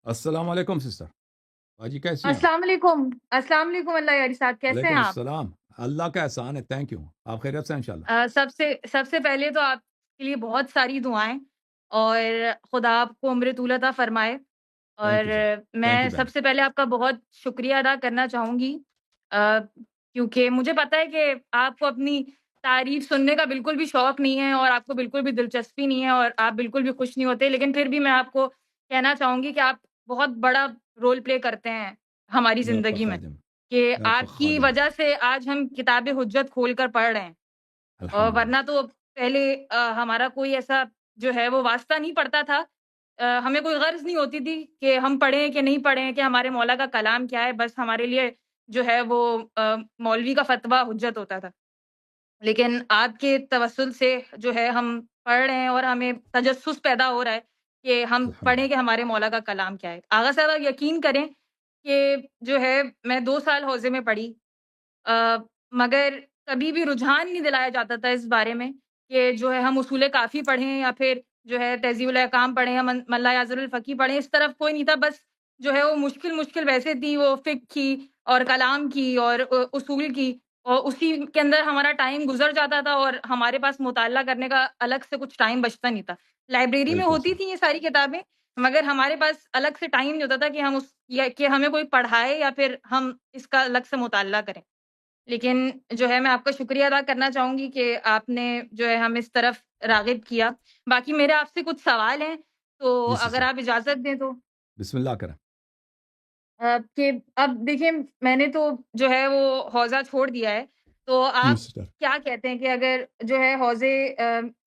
السلام علیکم سسٹر باجی، کیسی ہیں آپ؟ السلام علیکم. السلام علیکم اللہ یاری صاحب، کیسے ہیں وعلیکم آپ؟ السلام. اللہ کا احسان ہے. Thank you. آپ خیریت سے ہیں انشاءاللہ؟ سب سے پہلے تو آپ کے لیے بہت ساری دعائیں، اور خدا آپ کو عمر طول عطا فرمائے. تھینک اور یو سر. میں تھینک یو بہن. سب سے پہلے آپ کا بہت شکریہ ادا کرنا چاہوں گی، آ، کیونکہ مجھے پتا ہے کہ آپ کو اپنی تعریف سننے کا بالکل بھی شوق نہیں ہے، اور آپ کو بالکل بھی دلچسپی نہیں ہے، اور آپ بالکل بھی خوش نہیں ہوتے، لیکن پھر بھی میں آپ کو کہنا چاہوں گی کہ آپ بہت بڑا رول پلے کرتے ہیں ہماری میں آپ کا زندگی میں، خادم. کہ میں آپ کا آپ کی خادم ہوں. وجہ سے آج ہم کتاب حجت کھول کر پڑھ رہے ہیں. الحمدللہ. ورنہ تو پہلے ہمارا کوئی ایسا جو ہے وہ واسطہ نہیں پڑتا تھا. ہمیں کوئی غرض نہیں ہوتی تھی کہ ہم پڑھیں کہ نہیں پڑھیں، کہ ہمارے مولا کا کلام کیا ہے، بس ہمارے لیے جو ہے وہ مولوی کا فتویٰ حجت ہوتا تھا. لیکن آپ کے توسل سے جو ہے ہم پڑھ رہے ہیں، اور ہمیں تجسس پیدا ہو رہا ہے کہ ہم پڑھیں کہ الحمدللہ. ہمارے مولا کا کلام کیا ہے. آغا صاحب آپ یقین کریں کہ جو ہے میں 2 سال حوزے میں پڑھی، مگر کبھی بھی رجحان نہیں دلایا جاتا تھا اس بارے میں کہ جو ہے ہم اصول کافی پڑھیں، یا پھر جو ہے تہذیب الاحکام پڑھیں، یا ملا یعذر الفقی پڑھیں. اس طرف کوئی نہیں تھا. بس جو ہے وہ مشکل ویسے تھی، وہ فقہ کی اور کلام کی اور اصول کی، اور اسی کے اندر ہمارا ٹائم گزر جاتا تھا، اور ہمارے پاس مطالعہ کرنے کا الگ سے کچھ ٹائم بچتا نہیں تھا. لائبریری میں بالکل ہوتی صحیح. تھی یہ ساری کتابیں، مگر ہمارے پاس الگ سے ٹائم نہیں ہوتا تھا کہ ہم یا کہ ہمیں کوئی پڑھائے یا پھر ہم اس کا الگ سے مطالعہ کریں. لیکن جو ہے میں آپ کا شکریہ ادا کرنا چاہوں گی کہ آپ نے جو ہے ہم اس طرف راغب کیا. باقی میرے آپ سے کچھ سوال ہیں، تو جی اگر سسٹر. آپ اجازت دیں تو. بسم اللہ کریں. کہ اب دیکھیں، میں نے تو جو ہے وہ حوزہ چھوڑ دیا ہے، تو جی آپ سسٹر. کیا کہتے ہیں کہ اگر جو ہے حوزے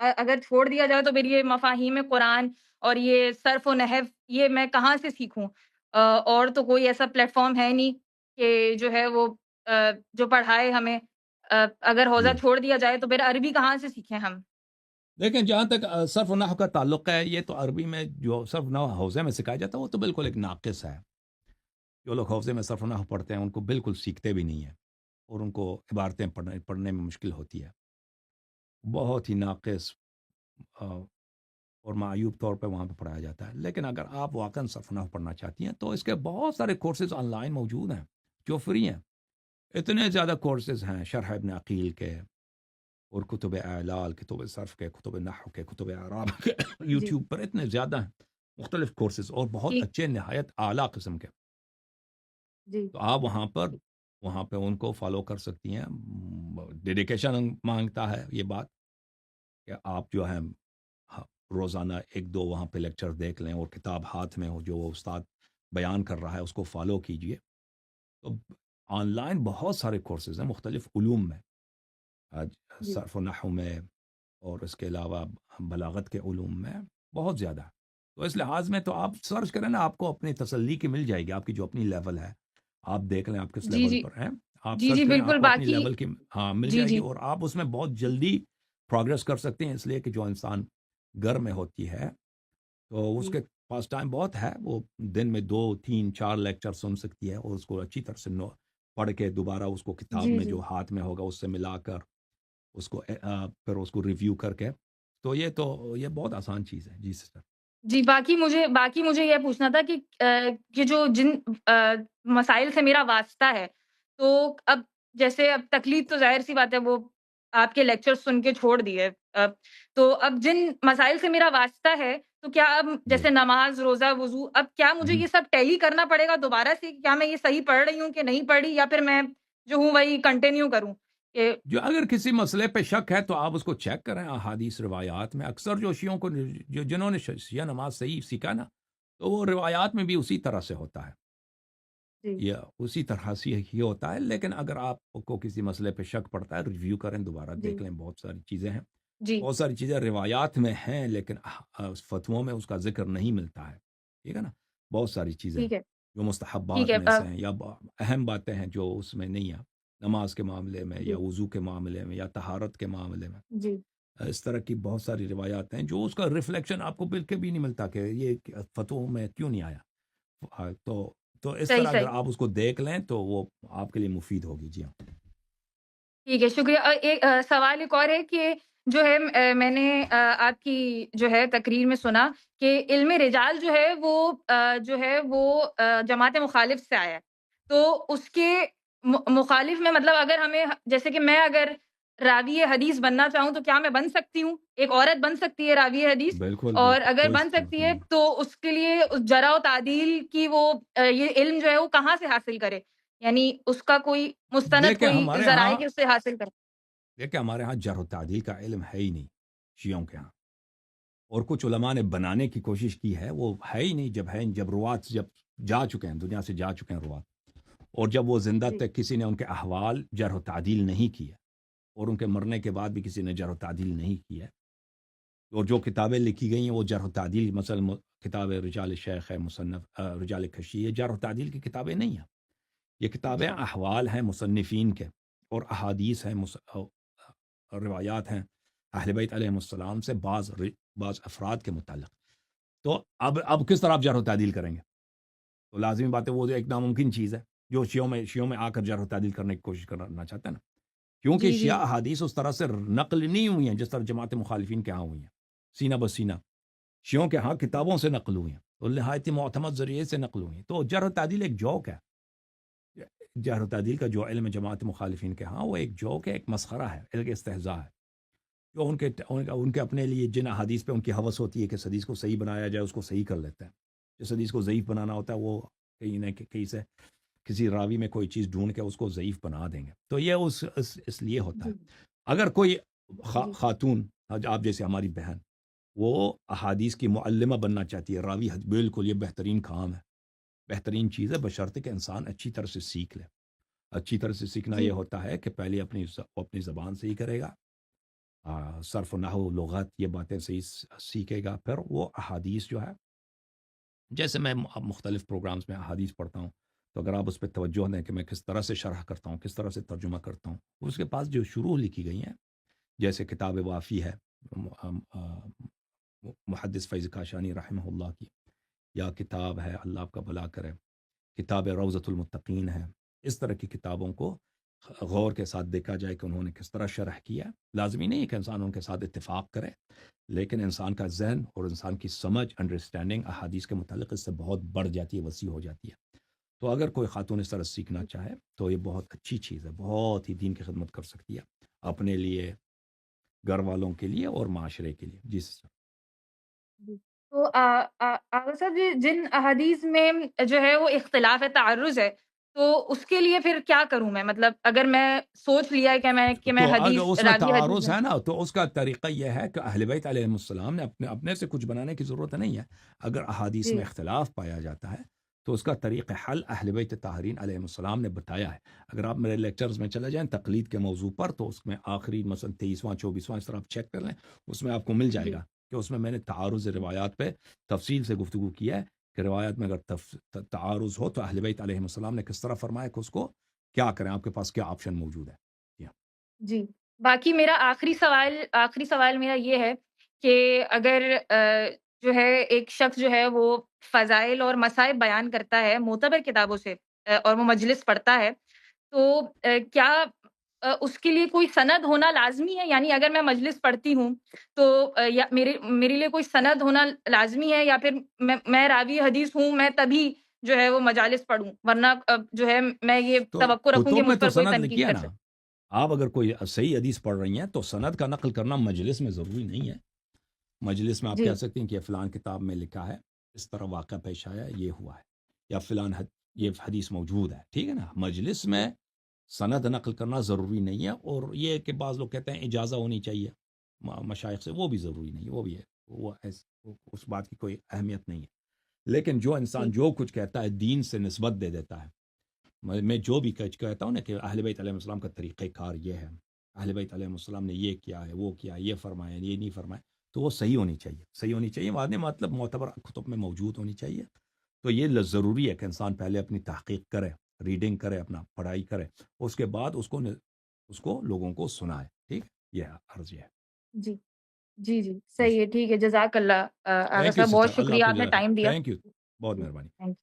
اگر چھوڑ دیا جائے تو پھر یہ مفاہیم قرآن اور یہ صرف و نحو یہ میں کہاں سے سیکھوں؟ اور تو کوئی ایسا پلیٹ فارم ہے نہیں کہ جو ہے وہ جو پڑھائے ہمیں. اگر حوزہ جی چھوڑ دیا جائے تو پھر عربی کہاں سے سیکھیں ہم؟ دیکھیں، جہاں تک صرف و نحو کا تعلق ہے، یہ تو عربی میں جو صرف و نحو حوزے میں سکھایا جاتا ہے وہ تو بالکل ایک ناقص ہے. جو لوگ حوزے میں صرف و نحو پڑھتے ہیں ان کو بالکل سیکھتے بھی نہیں ہیں، اور ان کو عبارتیں پڑھنے میں مشکل ہوتی ہے. بہت ہی ناقص اور معیوب طور پہ وہاں پہ پڑھایا جاتا ہے. لیکن اگر آپ واقعاً صرف نحو پڑھنا چاہتی ہیں تو اس کے بہت سارے کورسز آن لائن موجود ہیں جو فری ہیں. اتنے زیادہ کورسز ہیں شرح ابن عقیل کے، اور کتب اعلال، کتب صرف کے، کتب نحو کے، کتب اعراب کے جی یوٹیوب پر اتنے زیادہ ہیں مختلف کورسز، اور بہت ٹھیک. اچھے نہایت اعلیٰ قسم کے. جی تو آپ وہاں پہ ان کو فالو کر سکتی ہیں. ڈیڈیکیشن مانگتا ہے یہ بات کہ آپ جو ہے روزانہ 1-2 وہاں پہ لیکچر دیکھ لیں، اور کتاب ہاتھ میں ہو جو وہ استاد بیان کر رہا ہے اس کو فالو کیجئے. تو آن لائن بہت سارے کورسز ہیں مختلف علوم میں، آج جی صرف و نحو میں، اور اس کے علاوہ بلاغت کے علوم میں بہت زیادہ. تو اس لحاظ میں تو آپ سرچ کریں نا، آپ کو اپنی تسلی کی مل جائے گی. آپ کی جو اپنی لیول ہے آپ دیکھ لیں آپ کس جی لیول جی پر ہیں. آپ جی سرچ جی کریں، آپ بالکل. کو اپنی باقی لیول کی ہاں مل جی جائے گی، جی اور آپ اس میں بہت جلدی پروگریس کر سکتے ہیں. اس لیے کہ جو انسان گھر میں ہوتی ہے تو اس جی کے پاس ٹائم بہت ہے. وہ دن میں 2-3-4 لیکچر سن سکتی ہے، اور اس کو اچھی طرح سے پڑھ کے دوبارہ اس کو کتاب جی میں جی جو ہاتھ میں ہوگا اس سے ملا کر اس کو پھر اس کو ریویو کر کے. تو یہ بہت آسان چیز ہے. جی سسٹر. جی. باقی مجھے یہ پوچھنا تھا کہ جو جن مسائل سے میرا واسطہ ہے، تو اب جیسے اب تقلید تو ظاہر سی بات ہے، وہ آپ کے لیکچر سن کے چھوڑ دیے. تو اب جن مسائل سے میرا واسطہ ہے، تو کیا اب جی. جیسے نماز، روزہ، وضو، اب کیا مجھے ہوں. یہ سب ٹیلی کرنا پڑے گا دوبارہ سے؟ کیا میں یہ صحیح پڑھ رہی ہوں کہ نہیں پڑھ رہی، یا پھر میں جو ہوں وہی کنٹینیو کروں کہ جو اگر کسی مسئلے پہ شک ہے تو آپ اس کو چیک کریں احادیث روایات میں. اکثر جو شیعوں کو جنہوں نے شیعہ نماز صحیح سیکھا نا، تو وہ روایات میں بھی اسی طرح سے ہوتا ہے، جی یہ اسی طرح سے ہی ہوتا ہے. لیکن اگر آپ کو کسی مسئلے پہ شک پڑتا ہے، ریویو کریں، دوبارہ جی دیکھ لیں. بہت ساری چیزیں ہیں، جی بہت ساری چیزیں روایات میں ہیں، لیکن فتووں میں اس کا ذکر نہیں ملتا ہے. ٹھیک ہے نا. بہت ساری چیزیں ٹھیک ہے. جو ٹھیک مستحبات ہے. میں سے ہیں، یا اہم باتیں ہیں جو اس میں نہیں ہیں، نماز کے معاملے میں، یا جی وضو کے معاملے میں، یا طہارت کے معاملے میں. جی اس طرح کی بہت ساری روایات ہیں جو اس کا ریفلیکشن آپ کو بالکل بھی نہیں ملتا کہ یہ فتووں میں کیوں نہیں آیا. تو اس صحیح طرح اگر صحیح. آپ اس کو دیکھ لیں تو وہ آپ کے لیے مفید ہوگی. جی ہاں. ٹھیک ہے، شکریہ. ایک سوال ایک اور ہے کہ جو ہے میں نے آپ کی جو ہے تقریر میں سنا کہ علم رجال جو ہے وہ جو ہے وہ جماعت مخالف سے آیا ہے۔ تو اس کے مخالف میں مطلب اگر ہمیں جیسے کہ میں اگر راوی حدیث بننا چاہوں تو کیا میں بن سکتی ہوں؟ ایک عورت بن سکتی ہے راوی حدیث؟ بالکل اور بالکل اگر کوئی بن س- سکتی ہے تو اس کے لیے اس جرح و تعدیل کی وہ یہ علم جو ہے وہ کہاں سے حاصل کرے؟ یعنی اس کا کوئی مستند دیکھیں کوئی ہمارے ہاں ذرائع کہ اس سے حاصل کرے؟ دیکھیں ہمارے ہاں جرح و تعدیل کا علم ہے ہی نہیں شیعوں کے ہاں، اور کچھ علماء نے بنانے کی کوشش کی ہے، وہ ہے ہی نہیں، جب ہے جب روات جب جا چکے ہیں دنیا سے جا چکے ہیں روات، اور جب وہ زندہ جی تک کسی نے ان کے احوال جرح و تعدیل نہیں کی ہے، اور ان کے مرنے کے بعد بھی کسی نے جرح و تعدیل نہیں کی ہے، اور جو کتابیں لکھی گئی ہیں وہ جرح و تعدیل مثلا کتاب رجال شیخ ہے، مصنف رجال کشی ہے، جرح و تعدیل کی کتابیں نہیں ہیں، یہ کتابیں اچھا احوال ہیں مصنفین کے، اور احادیث ہیں روایات ہیں اہل بیت علیہ السلام سے بعض افراد کے متعلق۔ تو اب کس طرح آپ جرح و تعدیل کریں گے؟ تو لازمی بات ہے وہ ایک ناممکن چیز ہے جو شیعوں میں آ کر جرح و تعدیل کرنے کی کوشش کرنا چاہتے ہیں نا، کیونکہ جی جی شیعہ احادیث اس طرح سے نقل نہیں ہوئی ہیں جس طرح جماعت مخالفین کے ہاں ہوئی ہیں، سینہ بسینہ شیعوں کے ہاں کتابوں سے نقل ہوئی ہیں، تو نہایت معتمد ذریعے سے نقل ہوئی ہیں، تو جرح و تعدیل ایک جوک ہے، جرح و تعدیل کا جو علم جماعت مخالفین کے ہاں وہ ایک جوک ہے، ایک مسخرہ ہے، ایک استہزاء ہے، جو ان کے اپنے لیے جن احادیث پہ ان کی ہوس ہوتی ہے کہ اس حدیث کو صحیح بنایا جائے اس کو صحیح کر لیتے ہیں، جس حدیث کو ضعیف بنانا ہوتا ہے وہ کہیں نہ کہیں سے کسی راوی میں کوئی چیز ڈھونڈ کے اس کو ضعیف بنا دیں گے، تو یہ اس لیے ہوتا ہے۔ جی اگر کوئی جی خاتون آپ جیسے ہماری بہن وہ احادیث کی معلمہ بننا چاہتی ہے، راوی بالکل یہ بہترین کام ہے، بہترین چیز ہے، بشرط کہ انسان اچھی طرح سے سیکھ لے۔ اچھی طرح سے سیکھنا جی یہ ہوتا ہے کہ پہلے اپنی زبان سے ہی کرے گا، صرف و نحو لغت یہ باتیں صحیح سیکھے گا، پھر وہ احادیث جو ہے جیسے میں اب مختلف پروگرامز میں احادیث پڑھتا ہوں، تو اگر آپ اس پہ توجہ دیں کہ میں کس طرح سے شرح کرتا ہوں، کس طرح سے ترجمہ کرتا ہوں، اس کے پاس جو شروع لکھی گئی ہیں جیسے کتاب وافی ہے محدث فیض کاشانی رحمہ اللہ کی، یا کتاب ہے اللہ آپ کا بھلا کرے کتاب روضۃ المتقین ہے، اس طرح کی کتابوں کو غور کے ساتھ دیکھا جائے کہ انہوں نے کس طرح شرح کیا۔ لازمی نہیں ہے کہ انسان ان کے ساتھ اتفاق کرے، لیکن انسان کا ذہن اور انسان کی سمجھ انڈرسٹینڈنگ احادیث کے متعلق اس سے بہت بڑھ جاتی ہے، وسیع ہو جاتی ہے۔ تو اگر کوئی خاتون اس طرح سیکھنا چاہے تو یہ بہت اچھی چیز ہے، بہت ہی دین کی خدمت کر سکتی ہے اپنے لیے، گھر والوں کے لیے اور معاشرے کے لیے۔ جی سر۔ جی۔ تو آغا صاحب جی جن احادیث میں جو ہے وہ اختلاف تعرض ہے تو اس کے لیے پھر کیا کروں میں؟ مطلب اگر میں سوچ لیا ہے کہ میں تو اگر حدیث اس میں راوی حدیث تعارض بن ہے نا تو اس کا طریقہ یہ ہے کہ اہل بیت علیہ السلام نے اپنے سے کچھ بنانے کی ضرورت نہیں ہے۔ اگر احادیث جی میں اختلاف پایا جاتا ہے تو اس کا طریق حل اہل بیت طاہرین علیہ السلام نے بتایا ہے۔ اگر آپ میرے لیکچرز میں چلے جائیں تقلید کے موضوع پر تو اس میں آخری مثلا 23واں 24واں اس طرح آپ چیک کر لیں، اس میں آپ کو مل جائے جی گا کہ اس میں نے تعارض روایات پہ تفصیل سے گفتگو کیا ہے کہ روایات میں اگر تعارض ہو تو اہل بیت علیہ السلام نے کس طرح فرمایا کہ اس کو کیا کریں، آپ کے پاس کیا آپشن موجود ہے۔ جی ہاں۔ جی۔ باقی میرا آخری سوال میرا یہ ہے کہ اگر جو ہے ایک شخص جو ہے وہ فضائل اور مصائب بیان کرتا ہے معتبر کتابوں سے اور وہ مجلس پڑھتا ہے، تو کیا اس کے لیے کوئی سند ہونا لازمی ہے؟ یعنی اگر میں مجلس پڑھتی ہوں تو یا میرے لیے کوئی سند ہونا لازمی ہے، یا پھر میں راوی حدیث ہوں میں تبھی جو ہے وہ مجالس پڑھوں، ورنہ جو ہے میں یہ تو توقع رکھوں کہ کتب میں مجھ تو پر کوئی سند تنقید لکھی ہے کر نا، سکے؟ آپ اگر کوئی صحیح حدیث پڑھ رہی ہیں تو سند کا نقل کرنا مجلس میں ضروری نہیں ہے۔ مجلس میں آپ جی کہہ سکتے ہیں کہ فلان کتاب میں لکھا ہے، اس طرح واقعہ پیش آیا، یہ ہوا ہے، یا فلان یہ حدیث موجود ہے، ٹھیک ہے نا۔ مجلس میں سند نقل کرنا ضروری نہیں ہے، اور یہ کہ بعض لوگ کہتے ہیں اجازہ ہونی چاہیے مشائخ سے، وہ بھی ضروری نہیں ہے، وہ بھی ہے، اس بات کی کوئی اہمیت نہیں ہے۔ لیکن جو انسان جی جو کچھ کہتا ہے دین سے نسبت دے دیتا ہے، میں جو بھی کہتا ہوں نا کہ اہل بیت علیہ السلام کا طریقہ کار یہ ہے، اہل بیت علیہ السلام نے یہ کیا ہے، وہ کیا، یہ فرمایا، یہ نہیں فرمایا، تو وہ صحیح ہونی چاہیے، صحیح ہونی چاہیے بعد میں مطلب معتبر کتب میں موجود ہونی چاہیے۔ تو یہ ضروری ہے کہ انسان پہلے اپنی تحقیق کرے، ریڈنگ کرے، اپنا پڑھائی کرے، اس کے بعد اس کو لوگوں کو سنائے، ٹھیک ہے؟ یہ عرض ہے۔ جی جی جی صحیح ہے، ٹھیک ہے، جزاک اللہ آغا تھینک یو صاحب، بہت سسٹر، اللہ آپ شکریہ کو آپ نے جزاک ٹائم دیا۔ تھینک یو، بہت جی مہربانی۔ تھینک